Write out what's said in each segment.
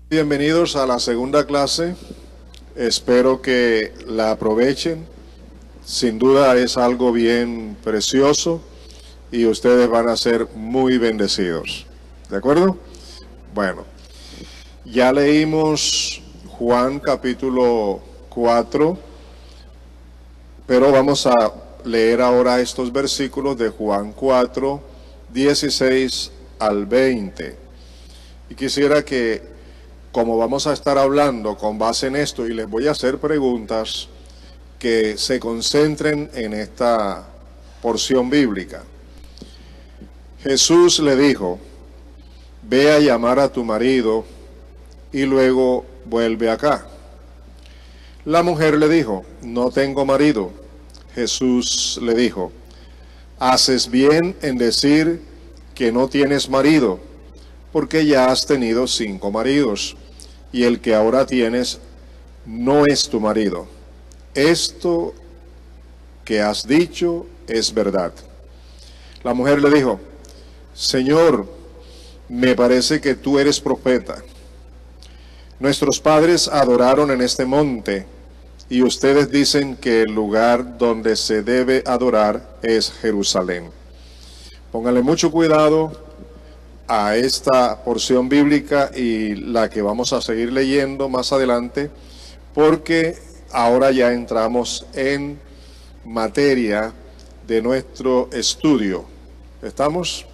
Bienvenidos a la segunda clase. Espero que la aprovechen. Sin duda es algo bien precioso y ustedes van a ser muy bendecidos. ¿De acuerdo? Bueno, ya leímos Juan capítulo 4, pero vamos a leer ahora estos versículos de Juan 4, 16 al 20. Y quisiera que, como vamos a estar hablando con base en esto, y les voy a hacer preguntas, que se concentren en esta porción bíblica. Jesús le dijo: ve a llamar a tu marido y luego vuelve acá. La mujer le dijo: no tengo marido. Jesús le dijo: haces bien en decir que no tienes marido, porque ya has tenido 5 maridos, y el que ahora tienes no es tu marido. Esto que has dicho es verdad. La mujer le dijo: Señor, me parece que tú eres profeta. Nuestros padres adoraron en este monte, y ustedes dicen que el lugar donde se debe adorar es Jerusalén. Pónganle mucho cuidado a esta porción bíblica y la que vamos a seguir leyendo más adelante, porque ahora ya entramos en materia de nuestro estudio. ¿Estamos?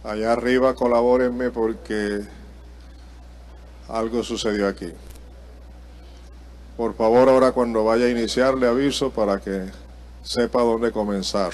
Allá arriba colabórenme porque algo sucedió aquí. Por favor, ahora cuando vaya a iniciar le aviso para que sepa dónde comenzar.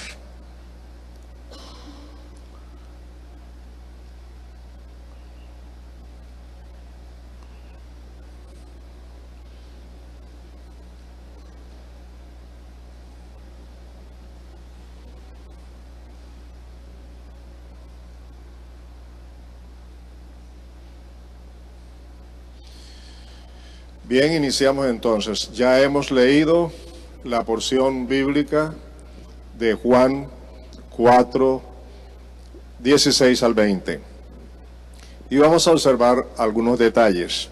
Bien, iniciamos entonces. Ya hemos leído la porción bíblica de Juan 4, 16 al 20. Y vamos a observar algunos detalles.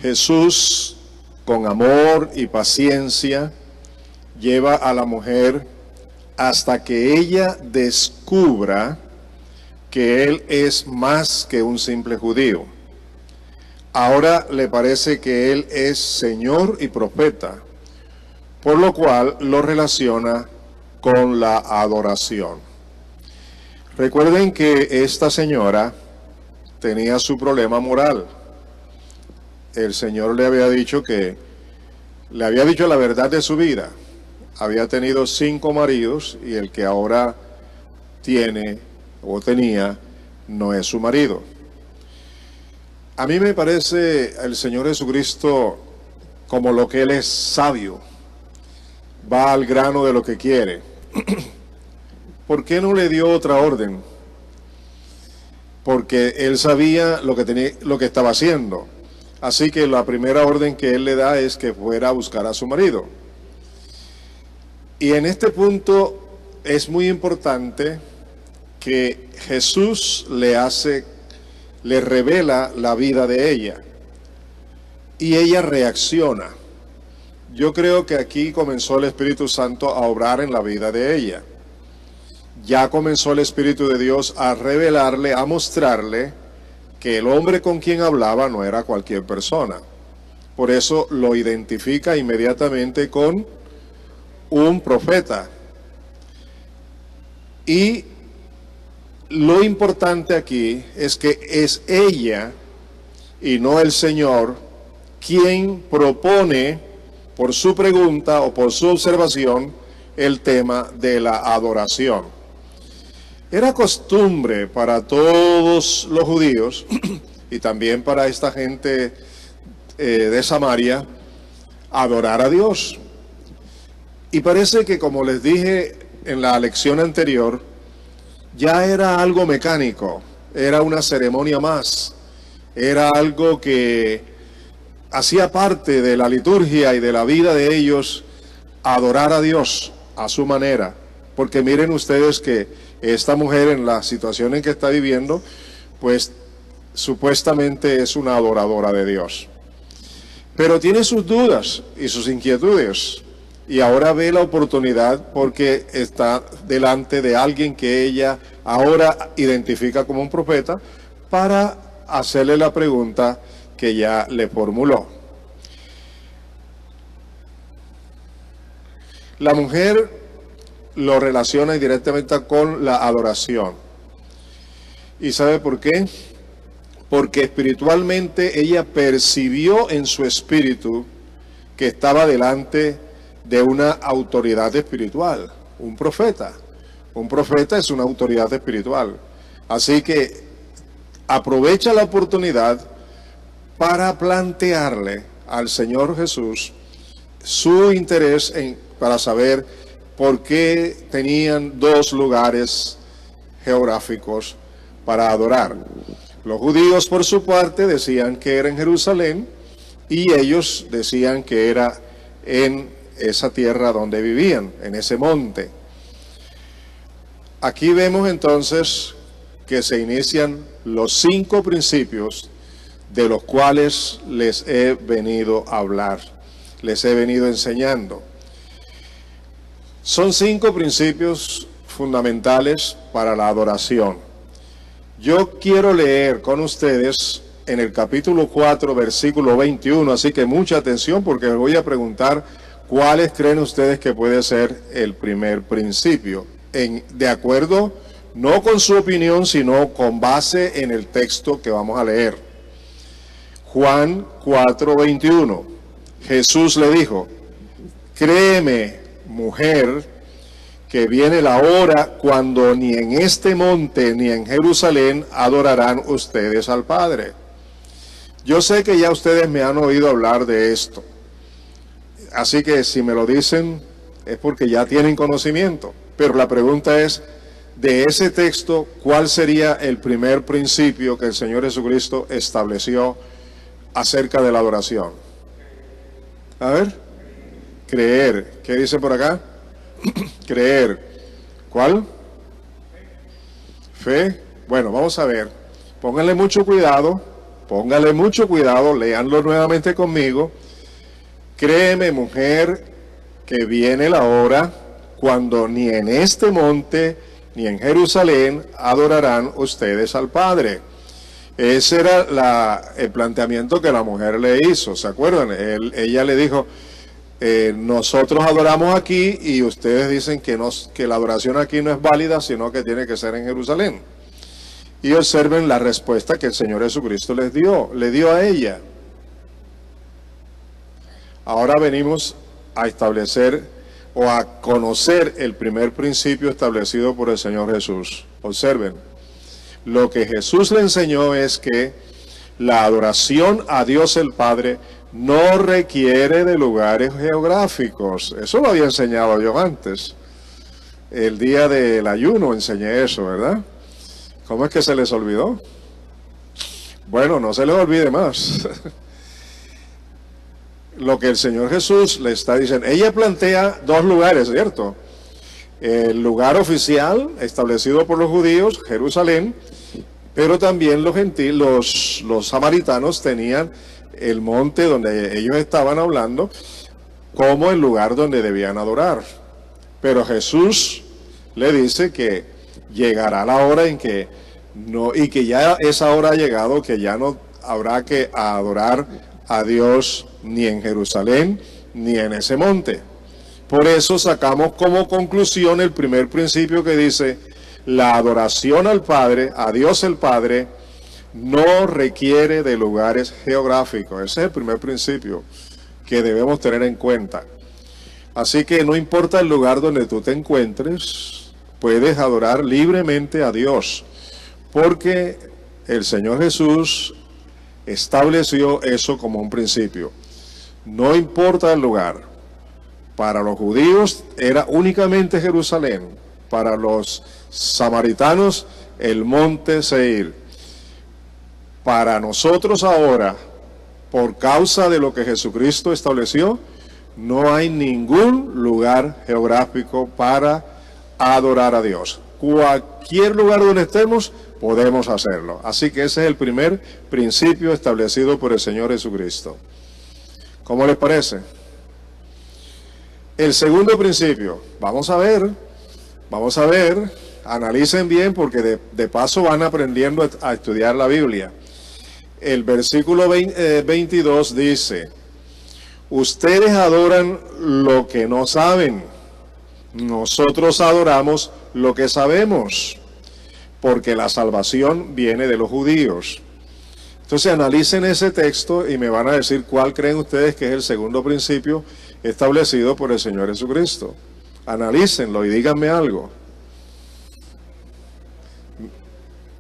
Jesús, con amor y paciencia, lleva a la mujer hasta que ella descubra que él es más que un simple judío. Ahora le parece que él es Señor y profeta, por lo cual lo relaciona con la adoración. Recuerden que esta señora tenía su problema moral. El Señor le había dicho la verdad de su vida. Había tenido 5 maridos y el que ahora tiene o tenía no es su marido. A mí me parece el Señor Jesucristo como lo que Él es sabio, va al grano de lo que quiere. ¿Por qué no le dio otra orden? Porque Él sabía lo que estaba haciendo. Así que la primera orden que Él le da es que fuera a buscar a su marido. Y en este punto es muy importante que Jesús le revela la vida de ella y ella reacciona. Yo creo que aquí comenzó el Espíritu Santo a obrar en la vida de ella. Ya comenzó el Espíritu de Dios a revelarle, a mostrarle que el hombre con quien hablaba no era cualquier persona. Por eso lo identifica inmediatamente con un profeta. Y lo importante aquí es que es ella y no el Señor quien propone por su pregunta o por su observación el tema de la adoración. Era costumbre para todos los judíos y también para esta gente de Samaria adorar a Dios. Y parece que, como les dije en la lección anterior, ya era algo mecánico, era una ceremonia más. Era algo que hacía parte de la liturgia y de la vida de ellos, adorar a Dios a su manera. Porque miren ustedes que esta mujer, en la situación en que está viviendo, pues supuestamente es una adoradora de Dios. Pero tiene sus dudas y sus inquietudes. Y ahora ve la oportunidad porque está delante de alguien que ella ahora identifica como un profeta, para hacerle la pregunta que ya le formuló. La mujer lo relaciona directamente con la adoración. ¿Y sabe por qué? Porque espiritualmente ella percibió en su espíritu que estaba delante de una autoridad espiritual, un profeta. Un profeta es una autoridad espiritual. Así que aprovecha la oportunidad para plantearle al Señor Jesús su interés para saber por qué tenían dos lugares geográficos para adorar. Los judíos, por su parte, decían que era en Jerusalén, y ellos decían que era en esa tierra donde vivían, en ese monte. Aquí vemos entonces que se inician los 5 principios de los cuales les he venido a hablar, les he venido enseñando. Son 5 principios fundamentales para la adoración. Yo quiero leer con ustedes en el capítulo 4, versículo 21, así que mucha atención, porque les voy a preguntar cuáles creen ustedes que puede ser el primer principio, de acuerdo, no con su opinión, sino con base en el texto que vamos a leer. Juan 4, 21. Jesús le dijo: créeme, mujer, que viene la hora cuando ni en este monte ni en Jerusalén adorarán ustedes al Padre. Yo sé que ya ustedes me han oído hablar de esto, así que si me lo dicen es porque ya tienen conocimiento. Pero la pregunta es, de ese texto, ¿cuál sería el primer principio que el Señor Jesucristo estableció acerca de la adoración? A ver, creer. ¿Qué dice por acá? Creer. ¿Cuál? Fe. Bueno, vamos a ver. Pónganle mucho cuidado, léanlo nuevamente conmigo. Créeme, mujer, que viene la hora cuando ni en este monte ni en Jerusalén adorarán ustedes al Padre. Ese era el planteamiento que la mujer le hizo, ¿se acuerdan? Ella le dijo: nosotros adoramos aquí y ustedes dicen que la adoración aquí no es válida, sino que tiene que ser en Jerusalén. Y observen la respuesta que el Señor Jesucristo le dio a ella. Ahora venimos a establecer o a conocer el primer principio establecido por el Señor Jesús. Observen, lo que Jesús le enseñó es que la adoración a Dios el Padre no requiere de lugares geográficos. Eso lo había enseñado yo antes. El día del ayuno enseñé eso, ¿verdad? ¿Cómo es que se les olvidó? Bueno, no se les olvide más. Lo que el Señor Jesús le está diciendo. Ella plantea 2 lugares, ¿cierto? El lugar oficial establecido por los judíos, Jerusalén, pero también los samaritanos tenían el monte donde ellos estaban hablando como el lugar donde debían adorar. Pero Jesús le dice que llegará la hora en que no, y que ya esa hora ha llegado, que ya no habrá que adorar a Dios ni en Jerusalén ni en ese monte. Por eso sacamos como conclusión el primer principio que dice: la adoración al Padre, a Dios el Padre, no requiere de lugares geográficos. Ese es el primer principio que debemos tener en cuenta. Así que no importa el lugar donde tú te encuentres, puedes adorar libremente a Dios, porque el Señor Jesús estableció eso como un principio. No importa el lugar. Para los judíos era únicamente Jerusalén. Para los samaritanos, el monte Seir. Para nosotros ahora, por causa de lo que Jesucristo estableció, no hay ningún lugar geográfico para adorar a Dios. Cualquier lugar donde estemos, podemos hacerlo. Así que ese es el primer principio establecido por el Señor Jesucristo. ¿Cómo les parece? El segundo principio, vamos a ver, analicen bien porque de paso van aprendiendo a estudiar la Biblia. El versículo 22 dice: ustedes adoran lo que no saben, nosotros adoramos lo que sabemos, porque la salvación viene de los judíos. Entonces analicen ese texto y me van a decir cuál creen ustedes que es el segundo principio establecido por el Señor Jesucristo. Analícenlo y díganme algo.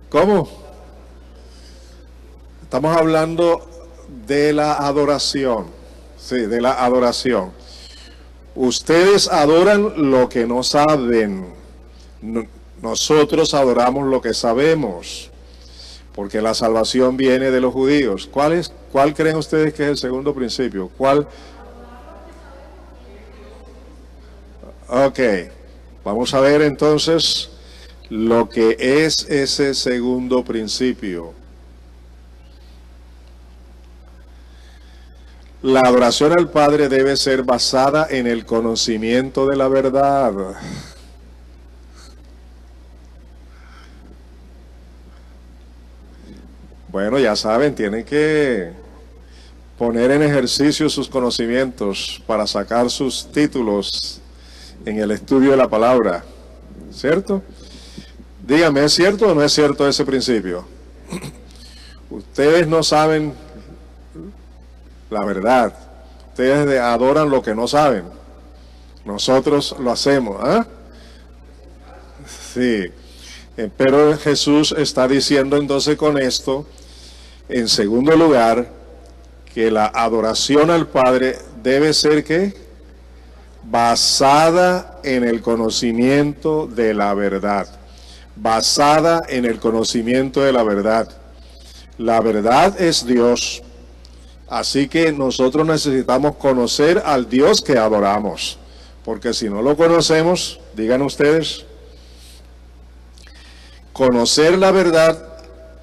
¿Cómo? Estamos hablando de la adoración. Sí, de la adoración. Ustedes adoran lo que no saben. Nosotros adoramos lo que sabemos. Porque la salvación viene de los judíos. ¿Cuál creen ustedes que es el segundo principio? ¿Cuál? Ok. Vamos a ver entonces lo que es ese segundo principio. La adoración al Padre debe ser basada en el conocimiento de la verdad. Bueno, ya saben, tienen que poner en ejercicio sus conocimientos para sacar sus títulos en el estudio de la palabra, ¿cierto? Dígame, ¿es cierto o no es cierto ese principio? Ustedes no saben la verdad. Ustedes adoran lo que no saben. Nosotros lo hacemos, ¿ah? Sí. Pero Jesús está diciendo entonces con esto, en segundo lugar, que la adoración al Padre debe ser ¿qué? Basada en el conocimiento de la verdad. Basada en el conocimiento de la verdad. La verdad es Dios. Así que nosotros necesitamos conocer al Dios que adoramos. Porque si no lo conocemos, digan ustedes, conocer la verdad,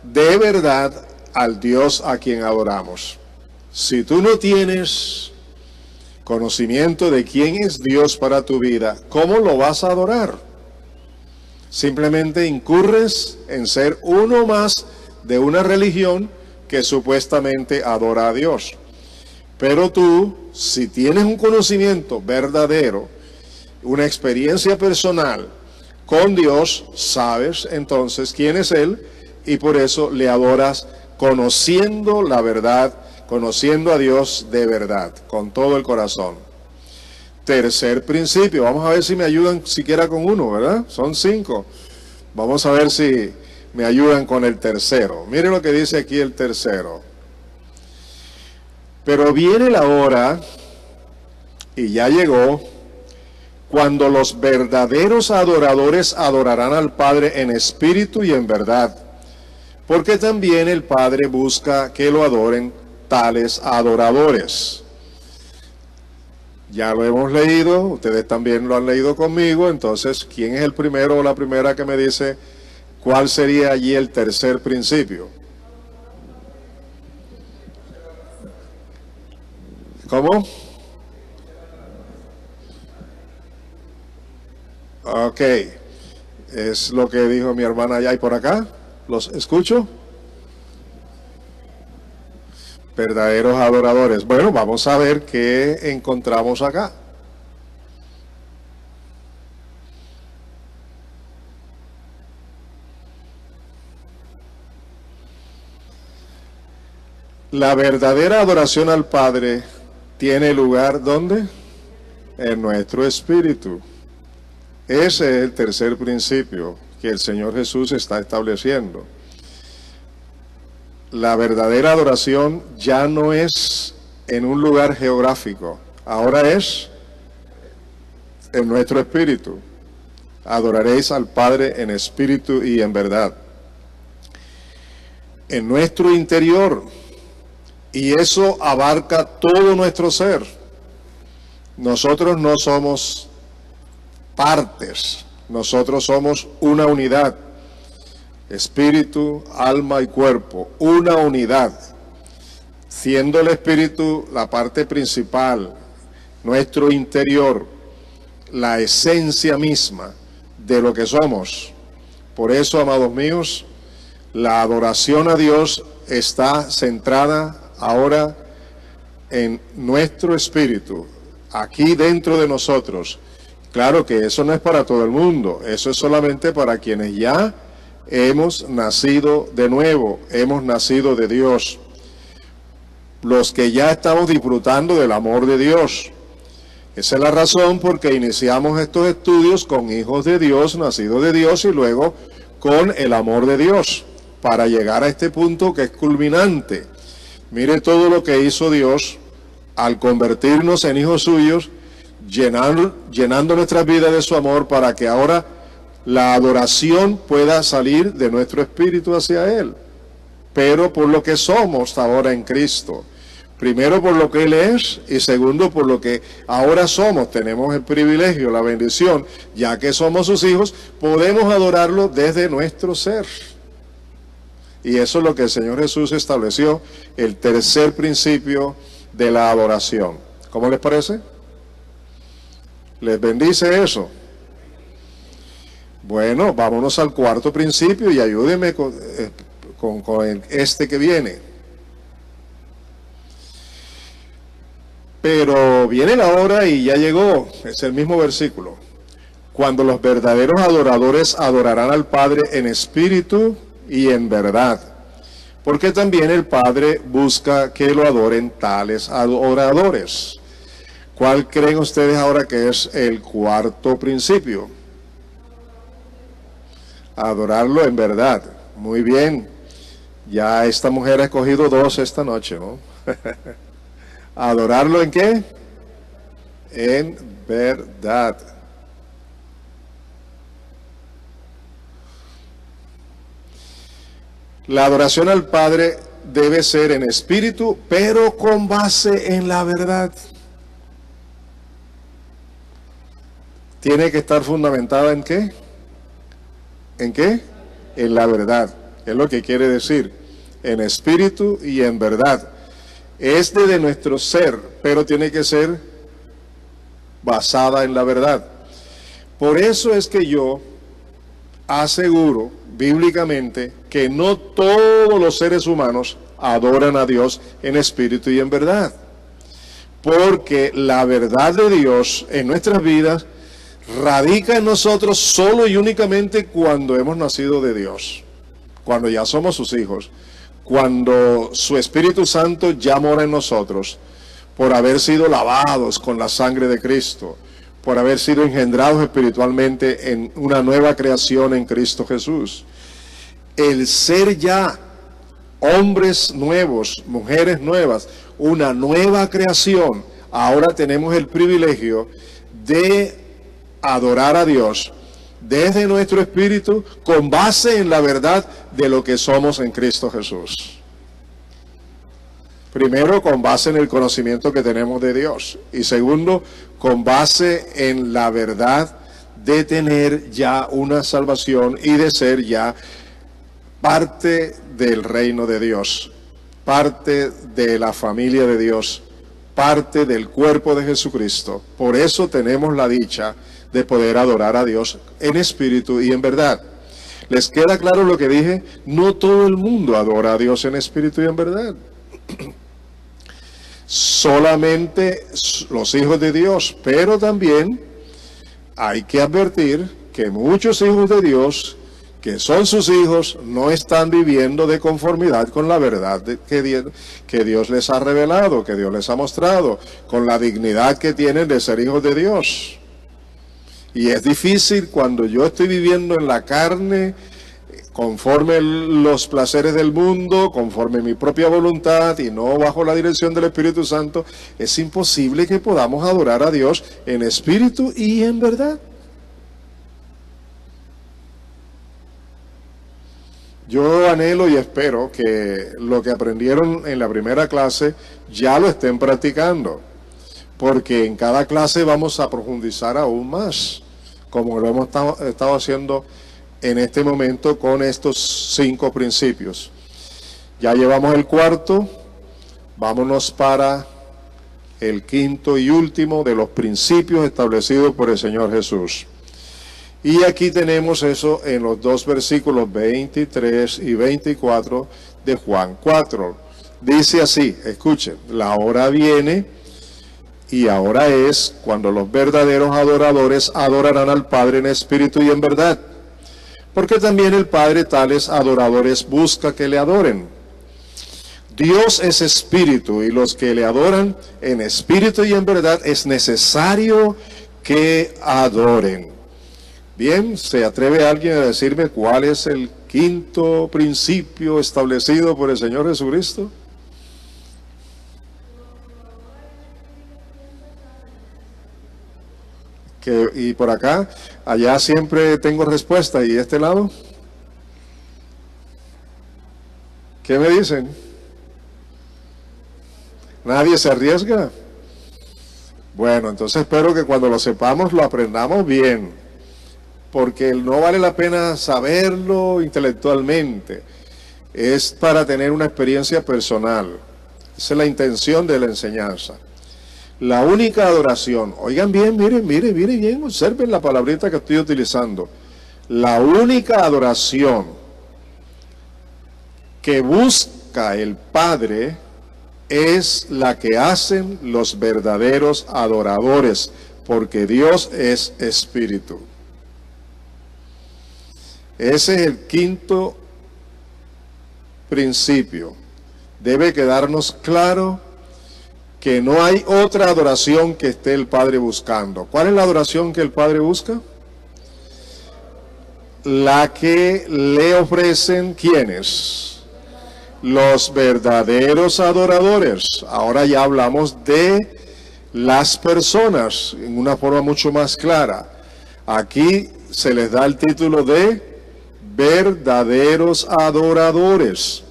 de verdad, al Dios a quien adoramos. Si tú no tienes conocimiento de quién es Dios para tu vida, ¿cómo lo vas a adorar? Simplemente incurres en ser uno más de una religión que supuestamente adora a Dios. Pero tú, si tienes un conocimiento verdadero, una experiencia personal con Dios, sabes entonces quién es Él y por eso le adoras conociendo la verdad, conociendo a Dios de verdad, con todo el corazón. Tercer principio, vamos a ver si me ayudan siquiera con uno, ¿verdad? Son 5. Vamos a ver si me ayudan con el tercero. Mire lo que dice aquí el tercero. Pero viene la hora, y ya llegó, cuando los verdaderos adoradores adorarán al Padre en espíritu y en verdad, porque también el Padre busca que lo adoren tales adoradores. Ya lo hemos leído, ustedes también lo han leído conmigo, entonces, ¿quién es el primero o la primera que me dice cuál sería allí el tercer principio? ¿Cómo? Ok, es lo que dijo mi hermana allá y por acá. ¿Los escucho? Verdaderos adoradores. Bueno, vamos a ver qué encontramos acá. La verdadera adoración al Padre tiene lugar ¿dónde? En nuestro espíritu. Ese es el tercer principio que el Señor Jesús está estableciendo. La verdadera adoración ya no es en un lugar geográfico, ahora es en nuestro espíritu. Adoraréis al Padre en espíritu y en verdad. en nuestro interior, y eso abarca todo nuestro ser. Nosotros no somos partes, nosotros somos una unidad, espíritu, alma y cuerpo, una unidad, siendo el espíritu la parte principal, nuestro interior, la esencia misma de lo que somos. Por eso, amados míos, la adoración a Dios está centrada ahora en nuestro espíritu, aquí dentro de nosotros. Claro que eso no es para todo el mundo, eso es solamente para quienes ya hemos nacido de nuevo, hemos nacido de Dios. Los que ya estamos disfrutando del amor de Dios. Esa es la razón por que iniciamos estos estudios con hijos de Dios, nacidos de Dios, y luego con el amor de Dios, para llegar a este punto que es culminante. Mire todo lo que hizo Dios al convertirnos en hijos suyos, llenando nuestras vidas de su amor, para que ahora la adoración pueda salir de nuestro espíritu hacia Él, pero por lo que somos ahora en Cristo. Primero por lo que Él es, y segundo por lo que ahora somos. Tenemos el privilegio, la bendición, ya que somos sus hijos, podemos adorarlo desde nuestro ser. Y eso es lo que el Señor Jesús estableció, el tercer principio de la adoración. ¿Cómo les parece? ¿Les bendice eso? Bueno, vámonos al cuarto principio y ayúdenme con este que viene. Pero viene la hora y ya llegó, es el mismo versículo, cuando los verdaderos adoradores adorarán al Padre en espíritu y en verdad, porque también el Padre busca que lo adoren tales adoradores. ¿Cuál creen ustedes ahora que es el cuarto principio? Adorarlo en verdad. Muy bien, ya esta mujer ha escogido dos esta noche, ¿no? ¿Adorarlo en qué? En verdad. La adoración al Padre debe ser en espíritu, pero con base en la verdad. Tiene que estar fundamentada ¿en qué? ¿En qué? En la verdad. Es lo que quiere decir. En espíritu y en verdad. Es de nuestro ser, pero tiene que ser basada en la verdad. Por eso es que yo aseguro bíblicamente que no todos los seres humanos adoran a Dios en espíritu y en verdad. Porque la verdad de Dios en nuestras vidas radica en nosotros solo y únicamente cuando hemos nacido de Dios, cuando ya somos sus hijos, cuando su Espíritu Santo ya mora en nosotros, por haber sido lavados con la sangre de Cristo, por haber sido engendrados espiritualmente en una nueva creación en Cristo Jesús. El ser ya hombres nuevos, mujeres nuevas, una nueva creación, ahora tenemos el privilegio de adorar a Dios desde nuestro espíritu con base en la verdad de lo que somos en Cristo Jesús. Primero, con base en el conocimiento que tenemos de Dios. Y segundo, con base en la verdad de tener ya una salvación y de ser ya parte del reino de Dios, parte de la familia de Dios, parte del cuerpo de Jesucristo. Por eso tenemos la dicha de poder adorar a Dios en espíritu y en verdad. ¿Les queda claro lo que dije? No todo el mundo adora a Dios en espíritu y en verdad. Solamente los hijos de Dios, pero también hay que advertir que muchos hijos de Dios, que son sus hijos, no están viviendo de conformidad con la verdad que Dios les ha revelado, que Dios les ha mostrado, con la dignidad que tienen de ser hijos de Dios. Y es difícil cuando yo estoy viviendo en la carne, conforme los placeres del mundo, conforme mi propia voluntad y no bajo la dirección del Espíritu Santo, es imposible que podamos adorar a Dios en espíritu y en verdad. Yo anhelo y espero que lo que aprendieron en la primera clase ya lo estén practicando, porque en cada clase vamos a profundizar aún más, como lo hemos estado haciendo en este momento con estos 5 principios. Ya llevamos el cuarto, vámonos para el quinto y último de los principios establecidos por el Señor Jesús. Y aquí tenemos eso en los 2 versículos 23 y 24 de Juan 4. Dice así, escuchen, la hora viene y ahora es cuando los verdaderos adoradores adorarán al Padre en espíritu y en verdad. Porque también el Padre tales adoradores busca que le adoren. Dios es espíritu y los que le adoran en espíritu y en verdad es necesario que adoren. Bien, ¿se atreve alguien a decirme cuál es el quinto principio establecido por el Señor Jesucristo? Y por acá, allá siempre tengo respuesta. ¿Y este lado? ¿Qué me dicen? ¿Nadie se arriesga? Bueno, entonces espero que cuando lo sepamos lo aprendamos bien, porque no vale la pena saberlo intelectualmente, es para tener una experiencia personal. Esa es la intención de la enseñanza. La única adoración, oigan bien, miren bien, observen la palabrita que estoy utilizando. La única adoración que busca el Padre es la que hacen los verdaderos adoradores, porque Dios es espíritu. Ese es el quinto principio. Debe quedarnos claro que no hay otra adoración que esté el Padre buscando. ¿Cuál es la adoración que el Padre busca? La que le ofrecen, ¿quiénes? Los verdaderos adoradores. Ahora ya hablamos de las personas en una forma mucho más clara. Aquí se les da el título de verdaderos adoradores.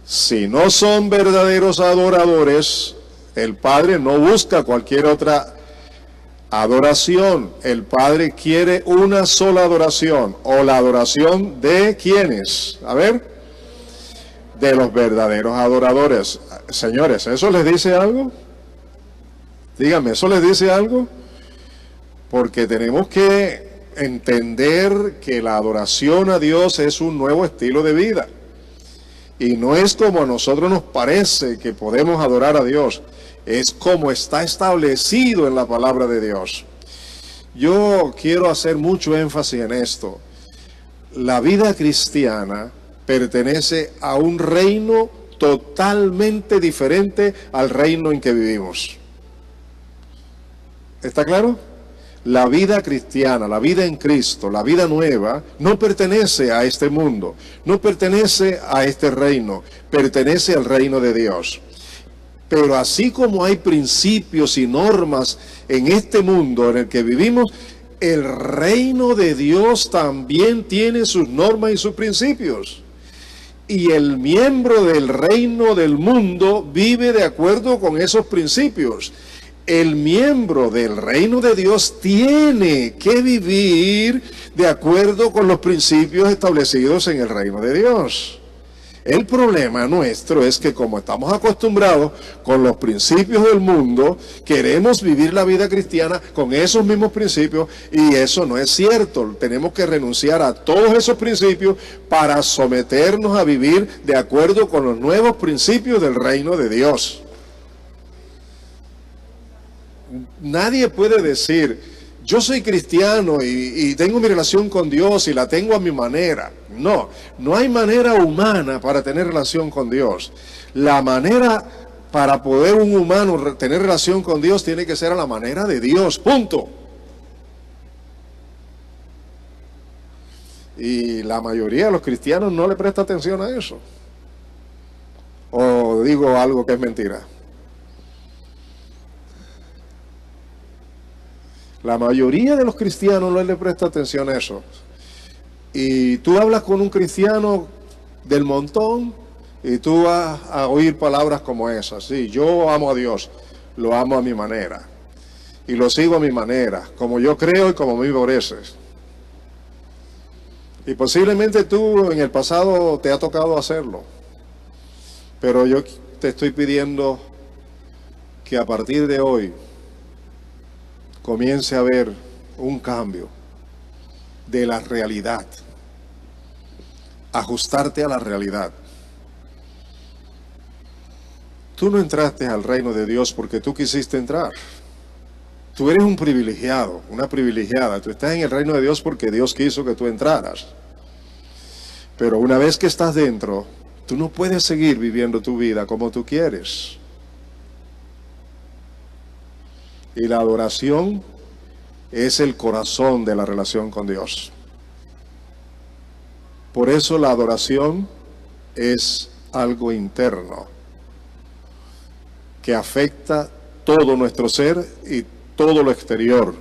Si no son verdaderos adoradores, el Padre no busca cualquier otra adoración. El Padre quiere una sola adoración, o la adoración de ¿quiénes? A ver, de los verdaderos adoradores. Señores, ¿eso les dice algo? Díganme, ¿eso les dice algo? Porque tenemos que entender que la adoración a Dios es un nuevo estilo de vida. Y no es como a nosotros nos parece que podemos adorar a Dios. Es como está establecido en la palabra de Dios. Yo quiero hacer mucho énfasis en esto. La vida cristiana pertenece a un reino totalmente diferente al reino en que vivimos. ¿Está claro? La vida cristiana, la vida en Cristo, la vida nueva, no pertenece a este mundo, no pertenece a este reino, pertenece al reino de Dios. Pero así como hay principios y normas en este mundo en el que vivimos, el reino de Dios también tiene sus normas y sus principios. Y el miembro del reino del mundo vive de acuerdo con esos principios. El miembro del reino de Dios tiene que vivir de acuerdo con los principios establecidos en el reino de Dios. El problema nuestro es que como estamos acostumbrados con los principios del mundo, queremos vivir la vida cristiana con esos mismos principios, y eso no es cierto. Tenemos que renunciar a todos esos principios para someternos a vivir de acuerdo con los nuevos principios del reino de Dios. Nadie puede decir, yo soy cristiano y tengo mi relación con Dios y la tengo a mi manera. No, no hay manera humana para tener relación con Dios. La manera para poder un humano tener relación con Dios tiene que ser a la manera de Dios, punto. Y la mayoría de los cristianos no le presta atención a eso. O digo algo que es mentira. La mayoría de los cristianos no le presta atención a eso. Y tú hablas con un cristiano del montón y tú vas a oír palabras como esas. Sí, yo amo a Dios, lo amo a mi manera y lo sigo a mi manera, como yo creo y como me parece. Y posiblemente tú en el pasado te ha tocado hacerlo, pero yo te estoy pidiendo que a partir de hoy comience a haber un cambio de la realidad, ajustarte a la realidad. Tú no entraste al reino de Dios porque tú quisiste entrar. Tú eres un privilegiado, una privilegiada. Tú estás en el reino de Dios porque Dios quiso que tú entraras. Pero una vez que estás dentro, tú no puedes seguir viviendo tu vida como tú quieres. Y la adoración es el corazón de la relación con Dios. Por eso la adoración es algo interno que afecta todo nuestro ser y todo lo exterior.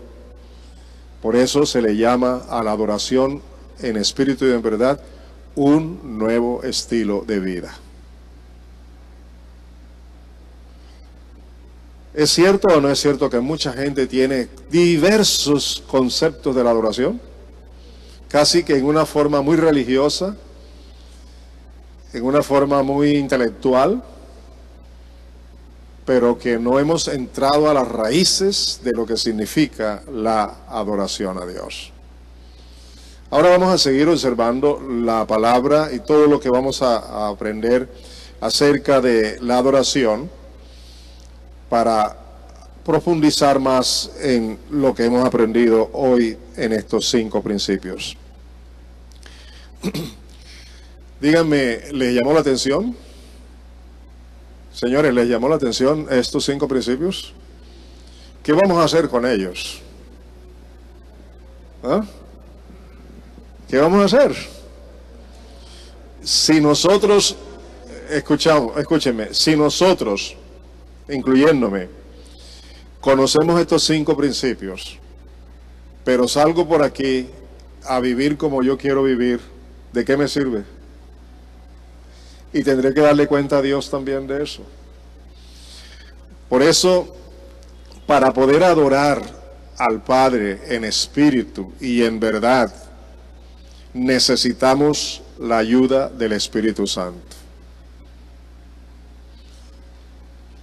Por eso se le llama a la adoración en espíritu y en verdad un nuevo estilo de vida. ¿Es cierto o no es cierto que mucha gente tiene diversos conceptos de la adoración? Casi que en una forma muy religiosa, en una forma muy intelectual, pero que no hemos entrado a las raíces de lo que significa la adoración a Dios. Ahora vamos a seguir observando la palabra y todo lo que vamos a aprender acerca de la adoración para profundizar más en lo que hemos aprendido hoy en estos 5 principios. Díganme, ¿les llamó la atención? Señores, ¿les llamó la atención estos 5 principios? ¿Qué vamos a hacer con ellos? ¿Ah? ¿Qué vamos a hacer? Si nosotros, escúchenme, si nosotros, incluyéndome, conocemos estos 5 principios, pero salgo por aquí a vivir como yo quiero vivir, ¿de qué me sirve? Y tendré que darle cuenta a Dios también de eso. Por eso, para poder adorar al Padre en espíritu y en verdad, necesitamos la ayuda del Espíritu Santo.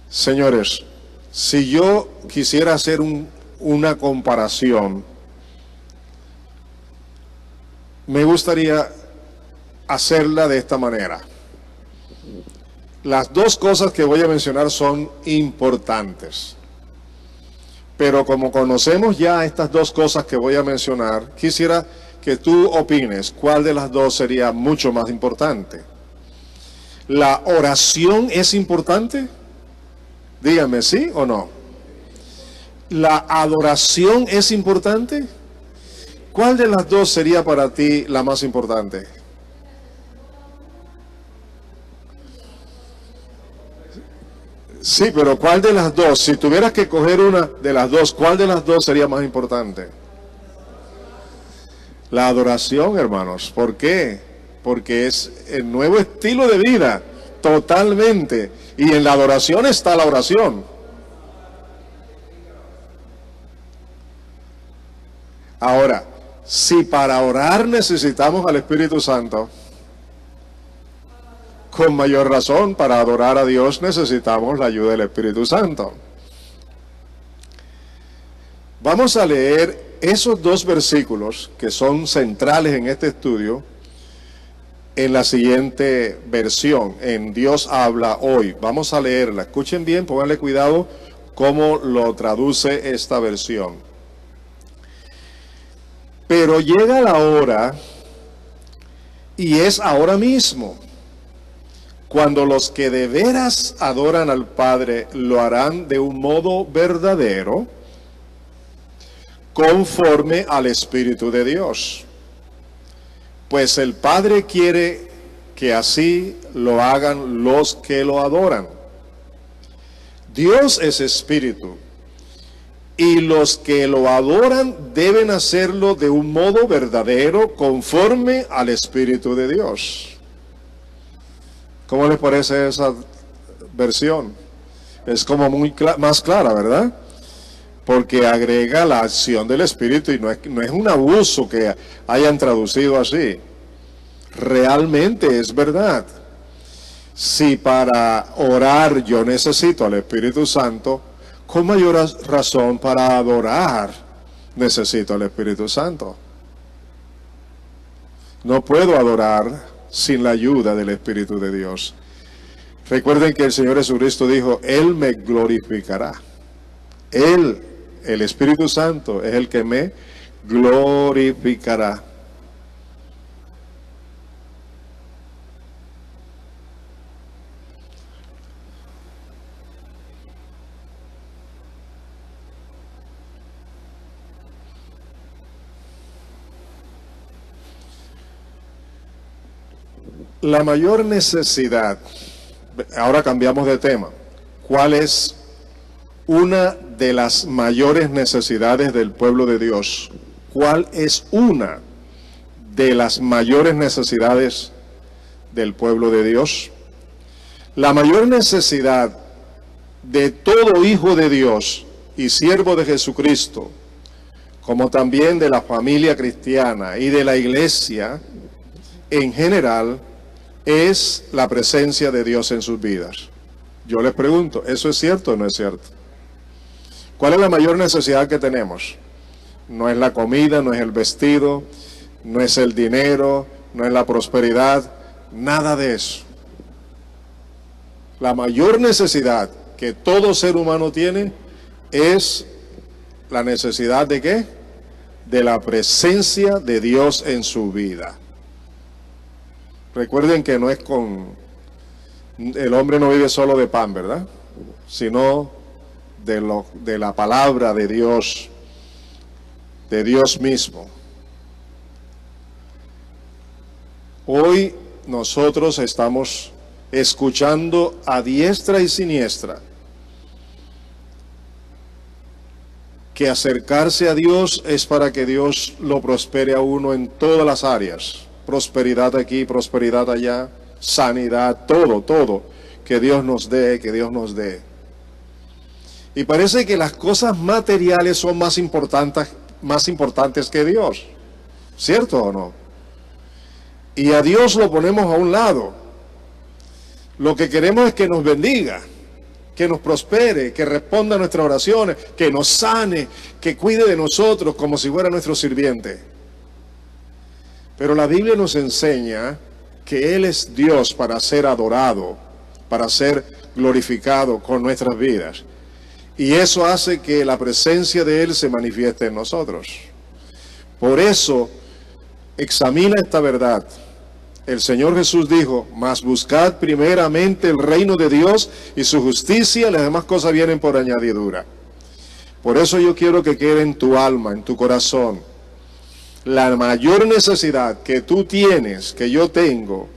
Señores, si yo quisiera hacer una comparación, me gustaría hacerla de esta manera. Las 2 cosas que voy a mencionar son importantes, pero como conocemos ya estas 2 cosas que voy a mencionar, quisiera que tú opines cuál de las 2 sería mucho más importante. ¿La oración es importante? Dígame, ¿sí o no? ¿La adoración es importante? ¿Cuál de las 2 sería para ti la más importante? Sí, pero ¿cuál de las 2? Si tuvieras que coger una de las 2, ¿cuál de las 2 sería más importante? La adoración, hermanos. ¿Por qué? Porque es el nuevo estilo de vida, totalmente. Y en la adoración está la oración. Ahora, si para orar necesitamos al Espíritu Santo, con mayor razón, para adorar a Dios necesitamos la ayuda del Espíritu Santo. Vamos a leer esos 2 versículos que son centrales en este estudio en la siguiente versión, en Dios habla hoy. Vamos a leerla. Escuchen bien, pónganle cuidado cómo lo traduce esta versión. Pero llega la hora, y es ahora mismo, cuando los que de veras adoran al Padre lo harán de un modo verdadero, conforme al Espíritu de Dios. Pues el Padre quiere que así lo hagan los que lo adoran. Dios es Espíritu, y los que lo adoran deben hacerlo de un modo verdadero, conforme al Espíritu de Dios. ¿Cómo les parece esa versión? Es como más clara, ¿verdad? Porque agrega la acción del Espíritu y no es un abuso que hayan traducido así. Realmente es verdad. Si para orar yo necesito al Espíritu Santo, con mayor razón para adorar necesito al Espíritu Santo. No puedo adorar sin la ayuda del Espíritu de Dios. Recuerden que el Señor Jesucristo dijo, Él me glorificará. Él, el Espíritu Santo, es el que me glorificará. La mayor necesidad, ahora cambiamos de tema, ¿cuál es una de las mayores necesidades del pueblo de Dios? ¿Cuál es una de las mayores necesidades del pueblo de Dios? La mayor necesidad de todo hijo de Dios y siervo de Jesucristo, como también de la familia cristiana y de la iglesia en general, es la presencia de Dios en sus vidas. Yo les pregunto, ¿eso es cierto o no es cierto? ¿Cuál es la mayor necesidad que tenemos? No es la comida, no es el vestido, no es el dinero, no es la prosperidad, nada de eso. La mayor necesidad que todo ser humano tiene es la necesidad ¿de qué? De la presencia de Dios en su vida. Recuerden que no es el hombre no vive solo de pan, ¿verdad? Sino de la palabra de Dios mismo. Hoy nosotros estamos escuchando a diestra y siniestra que acercarse a Dios es para que Dios lo prospere a uno en todas las áreas. Prosperidad aquí, prosperidad allá, sanidad, todo que Dios nos dé, Y parece que las cosas materiales son más importantes que Dios, ¿cierto o no? Y a Dios lo ponemos a un lado. Lo que queremos es que nos bendiga, que nos prospere, que responda a nuestras oraciones, que nos sane, que cuide de nosotros como si fuera nuestro sirviente. Pero la Biblia nos enseña que Él es Dios para ser adorado, para ser glorificado con nuestras vidas. Y eso hace que la presencia de Él se manifieste en nosotros. Por eso, examina esta verdad. El Señor Jesús dijo, mas buscad primeramente el reino de Dios y su justicia, las demás cosas vienen por añadidura. Por eso yo quiero que quede en tu alma, en tu corazón, la mayor necesidad que tú tienes, que yo tengo,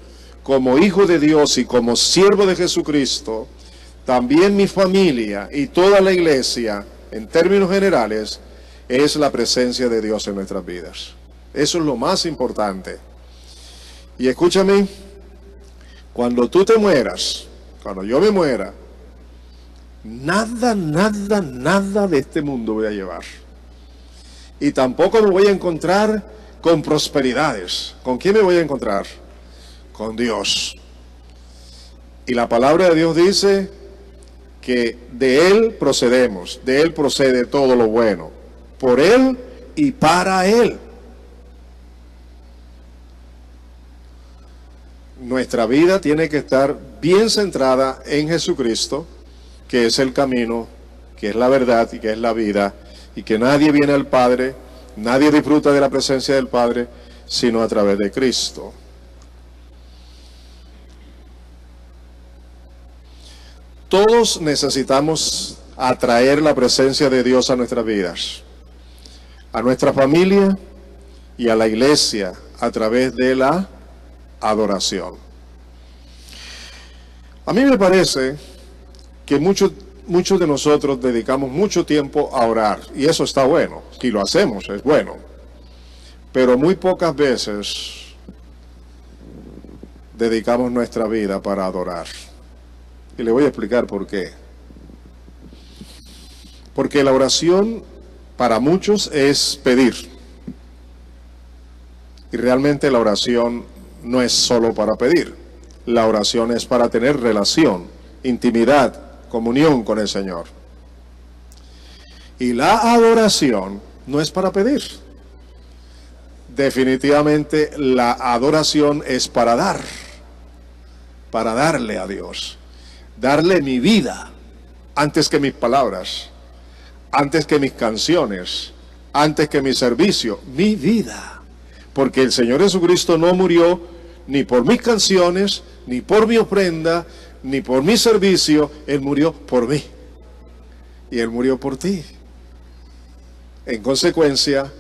como hijo de Dios y como siervo de Jesucristo, también mi familia y toda la iglesia, en términos generales, es la presencia de Dios en nuestras vidas. Eso es lo más importante. Y escúchame, cuando tú te mueras, cuando yo me muera, nada de este mundo voy a llevar. Y tampoco me voy a encontrar con prosperidades. ¿Con quién me voy a encontrar? Con Dios. Y la palabra de Dios dice que de Él procedemos, de Él procede todo lo bueno, por Él y para Él. Nuestra vida tiene que estar bien centrada en Jesucristo, que es el camino, que es la verdad y que es la vida, y que nadie viene al Padre, nadie disfruta de la presencia del Padre, sino a través de Cristo. Todos necesitamos atraer la presencia de Dios a nuestras vidas, a nuestra familia y a la iglesia a través de la adoración. A mí me parece que muchos de nosotros dedicamos mucho tiempo a orar, y eso está bueno, si lo hacemos es bueno, pero muy pocas veces dedicamos nuestra vida para adorar. Y le voy a explicar por qué. Porque la oración para muchos es pedir. Y realmente la oración no es solo para pedir. La oración es para tener relación, intimidad, comunión con el Señor. Y la adoración no es para pedir. Definitivamente la adoración es para dar, para darle a Dios, darle mi vida antes que mis palabras, antes que mis canciones, antes que mi servicio, mi vida. Porque el Señor Jesucristo no murió ni por mis canciones, ni por mi ofrenda, ni por mi servicio. Él murió por mí. Y Él murió por ti. En consecuencia,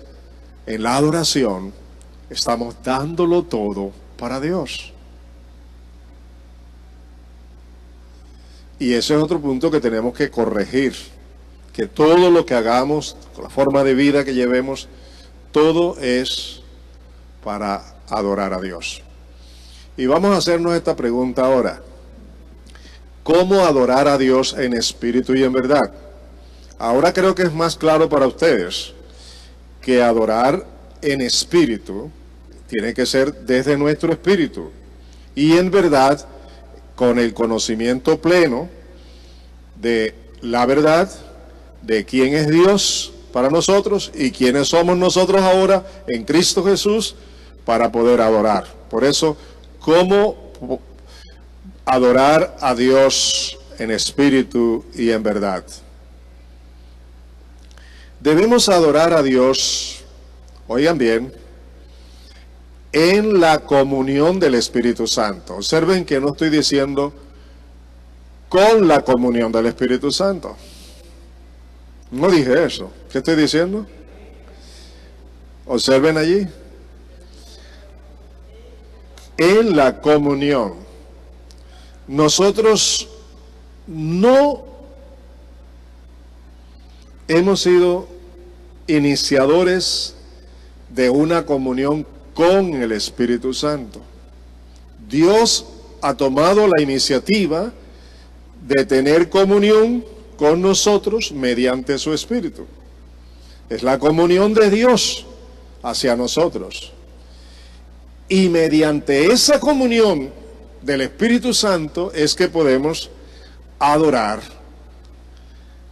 en la adoración, estamos dándolo todo para Dios. Y ese es otro punto que tenemos que corregir. Que todo lo que hagamos, la forma de vida que llevemos, todo es para adorar a Dios. Y vamos a hacernos esta pregunta ahora. ¿Cómo adorar a Dios en espíritu y en verdad? Ahora creo que es más claro para ustedes que adorar en espíritu tiene que ser desde nuestro espíritu y en verdad con el conocimiento pleno de la verdad, de quién es Dios para nosotros y quiénes somos nosotros ahora en Cristo Jesús para poder adorar. Por eso, ¿cómo adorar a Dios en espíritu y en verdad? Debemos adorar a Dios, oigan bien, en la comunión del Espíritu Santo. Observen que no estoy diciendo con la comunión del Espíritu Santo. No dije eso. ¿Qué estoy diciendo? Observen allí. En la comunión. Nosotros no hemos sido iniciadores de una comunión con el Espíritu Santo. Dios ha tomado la iniciativa de tener comunión con nosotros mediante su Espíritu. Es la comunión de Dios hacia nosotros. Y mediante esa comunión del Espíritu Santo es que podemos adorar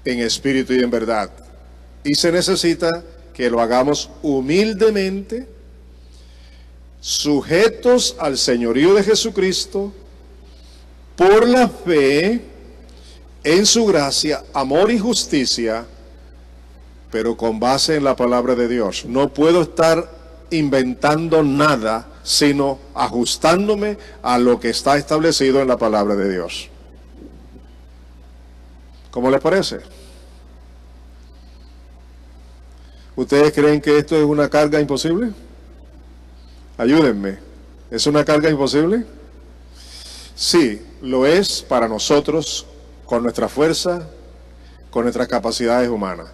en espíritu y en verdad. Y se necesita que lo hagamos humildemente, sujetos al señorío de Jesucristo, por la fe en su gracia, amor y justicia, pero con base en la palabra de Dios. No puedo estar inventando nada, sino ajustándome a lo que está establecido en la palabra de Dios. ¿Cómo les parece? ¿Ustedes creen que esto es una carga imposible? Ayúdenme. ¿Es una carga imposible? Sí, lo es para nosotros, con nuestra fuerza, con nuestras capacidades humanas.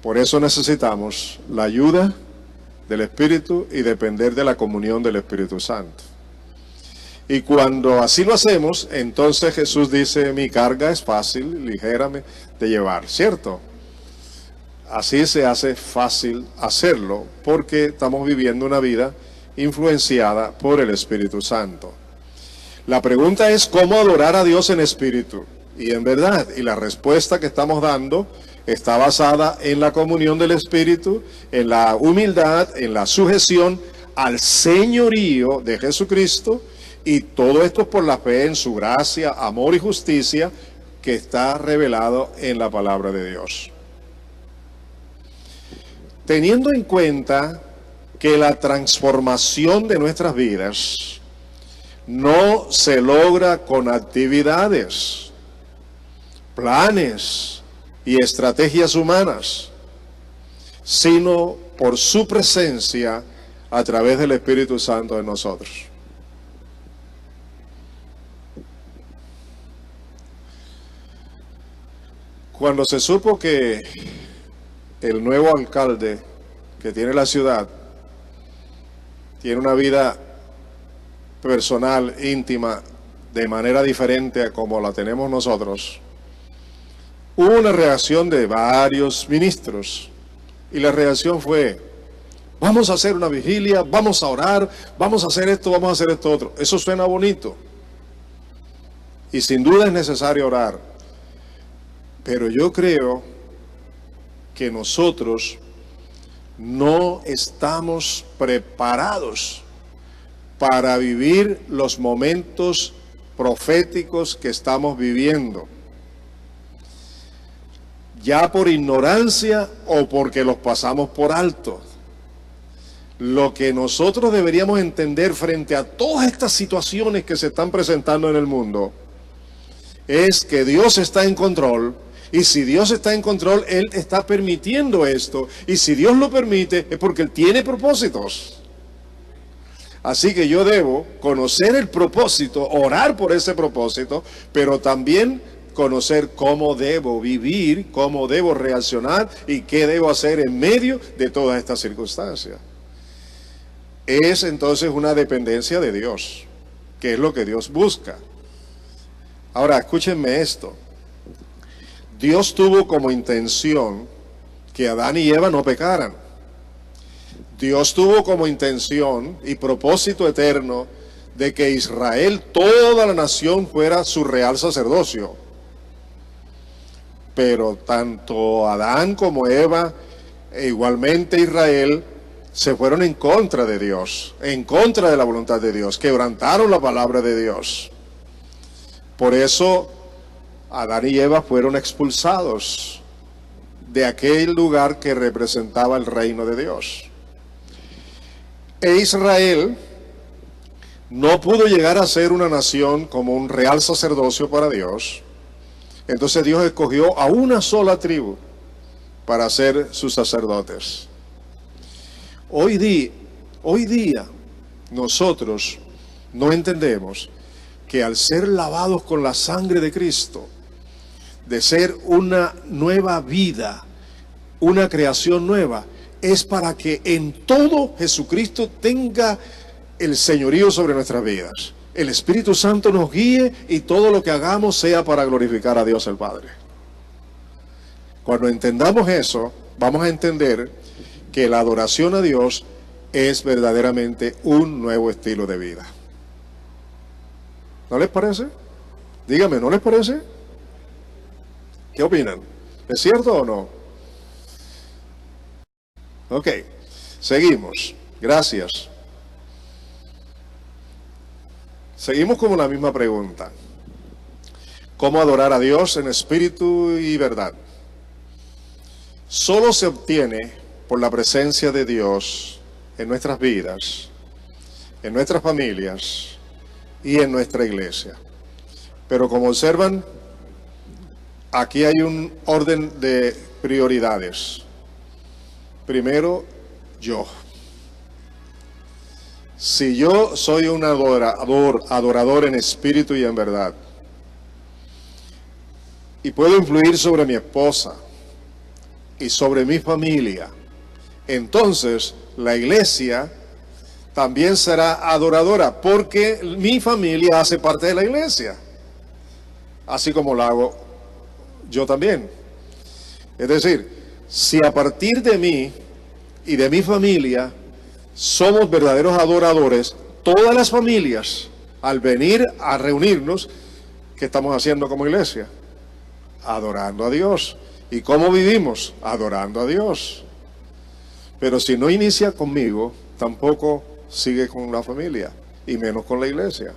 Por eso necesitamos la ayuda del Espíritu y depender de la comunión del Espíritu Santo. Y cuando así lo hacemos, entonces Jesús dice, mi carga es fácil, ligera de llevar, ¿cierto? Así se hace fácil hacerlo, porque estamos viviendo una vida influenciada por el Espíritu Santo. La pregunta es, ¿cómo adorar a Dios en espíritu y en verdad? Y la respuesta que estamos dando está basada en la comunión del Espíritu, en la humildad, en la sujeción al señorío de Jesucristo, y todo esto es por la fe en su gracia, amor y justicia que está revelado en la palabra de Dios. Teniendo en cuenta que la transformación de nuestras vidas no se logra con actividades, planes y estrategias humanas, sino por su presencia a través del Espíritu Santo en nosotros. Cuando se supo que el nuevo alcalde que tiene la ciudad tiene una vida personal, íntima, de manera diferente a como la tenemos nosotros, hubo una reacción de varios ministros. Y la reacción fue: vamos a hacer una vigilia, vamos a orar, vamos a hacer esto, vamos a hacer esto otro. Eso suena bonito. Y sin duda es necesario orar. Pero yo creo que nosotros no estamos preparados para vivir los momentos proféticos que estamos viviendo, ya por ignorancia o porque los pasamos por alto. Lo que nosotros deberíamos entender frente a todas estas situaciones que se están presentando en el mundo es que Dios está en control, y si Dios está en control, Él está permitiendo esto, y si Dios lo permite es porque Él tiene propósitos. Así que yo debo conocer el propósito, orar por ese propósito, pero también conocer cómo debo vivir, cómo debo reaccionar y qué debo hacer en medio de todas estas circunstancias. Es entonces una dependencia de Dios, que es lo que Dios busca. Ahora, escúchenme esto. Dios tuvo como intención que Adán y Eva no pecaran. Dios tuvo como intención y propósito eterno de que Israel, toda la nación, fuera su real sacerdocio. Pero tanto Adán como Eva, e igualmente Israel, se fueron en contra de Dios, en contra de la voluntad de Dios, quebrantaron la palabra de Dios. Por eso Adán y Eva fueron expulsados de aquel lugar que representaba el reino de Dios. E Israel no pudo llegar a ser una nación como un real sacerdocio para Dios. Entonces Dios escogió a una sola tribu para ser sus sacerdotes. Hoy día nosotros no entendemos que al ser lavados con la sangre de Cristo, de ser una nueva vida, una creación nueva, es para que en todo Jesucristo tenga el señorío sobre nuestras vidas. El Espíritu Santo nos guíe y todo lo que hagamos sea para glorificar a Dios el Padre. Cuando entendamos eso, vamos a entender que la adoración a Dios es verdaderamente un nuevo estilo de vida. ¿No les parece? Dígame, ¿no les parece? ¿Qué opinan? ¿Es cierto o no? Ok, seguimos. Gracias. Seguimos con la misma pregunta. ¿Cómo adorar a Dios en espíritu y verdad? Solo se obtiene por la presencia de Dios en nuestras vidas, en nuestras familias y en nuestra iglesia. Pero como observan, aquí hay un orden de prioridades. Primero, yo. Si yo soy un adorador en espíritu y en verdad, y puedo influir sobre mi esposa y sobre mi familia, entonces la iglesia también será adoradora, porque mi familia hace parte de la iglesia, así como lo hago yo también. Es decir, si a partir de mí y de mi familia somos verdaderos adoradores, todas las familias, al venir a reunirnos, ¿qué estamos haciendo como iglesia? Adorando a Dios. ¿Y cómo vivimos? Adorando a Dios. Pero si no inicia conmigo, tampoco sigue con la familia, y menos con la iglesia.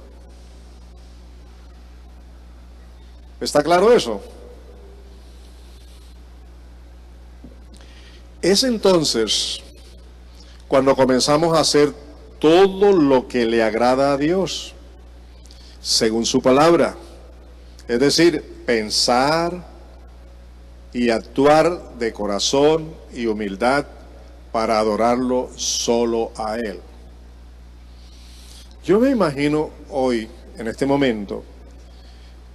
¿Está claro eso? Es entonces cuando comenzamos a hacer todo lo que le agrada a Dios, según su palabra. Es decir, pensar y actuar de corazón y humildad para adorarlo solo a Él. Yo me imagino hoy, en este momento,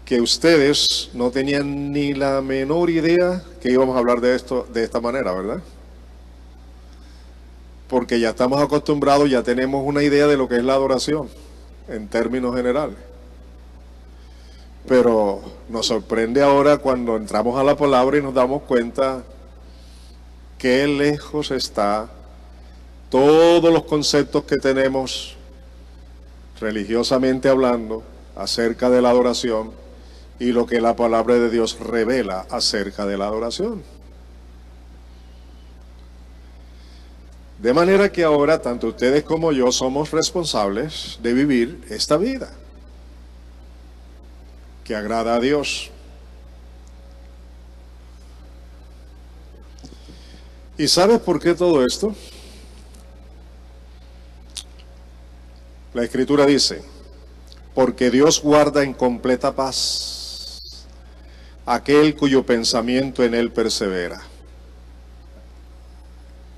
que ustedes no tenían ni la menor idea que íbamos a hablar de esto de esta manera, ¿verdad? Porque ya estamos acostumbrados, ya tenemos una idea de lo que es la adoración. en términos generales. Pero nos sorprende ahora cuando entramos a la palabra y nos damos cuenta qué lejos está todos los conceptos que tenemos religiosamente hablando acerca de la adoración y lo que la palabra de Dios revela acerca de la adoración. De manera que ahora tanto ustedes como yo somos responsables de vivir esta vida que agrada a Dios. ¿Y sabes por qué todo esto? La Escritura dice, porque Dios guarda en completa paz aquel cuyo pensamiento en Él persevera.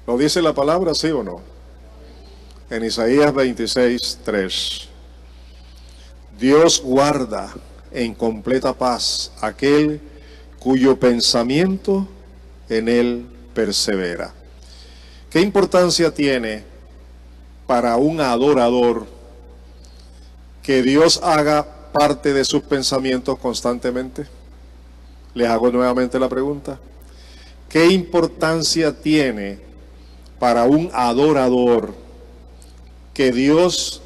¿Lo dice la palabra, sí o no? En Isaías 26:3. Dios guarda en completa paz aquel cuyo pensamiento en Él persevera. ¿Qué importancia tiene para un adorador que Dios haga parte de sus pensamientos constantemente? Les hago nuevamente la pregunta. ¿Qué importancia tiene para un adorador que Dios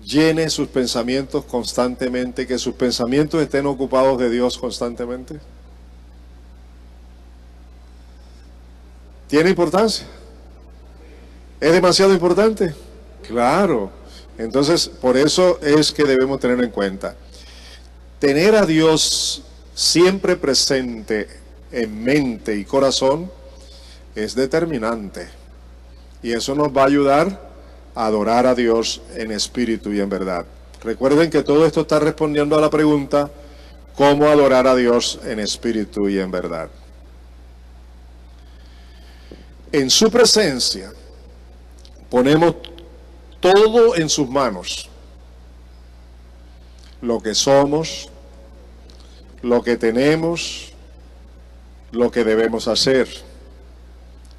llene sus pensamientos constantemente, que sus pensamientos estén ocupados de Dios constantemente? ¿Tiene importancia? ¿Es demasiado importante? Claro. Entonces, por eso es que debemos tener en cuenta. Tener a Dios siempre presente en mente y corazón es determinante. Y eso nos va a ayudar a adorar a Dios en espíritu y en verdad. Recuerden que todo esto está respondiendo a la pregunta, ¿cómo adorar a Dios en espíritu y en verdad? En su presencia ponemos todo en sus manos. Lo que somos, lo que tenemos, lo que debemos hacer.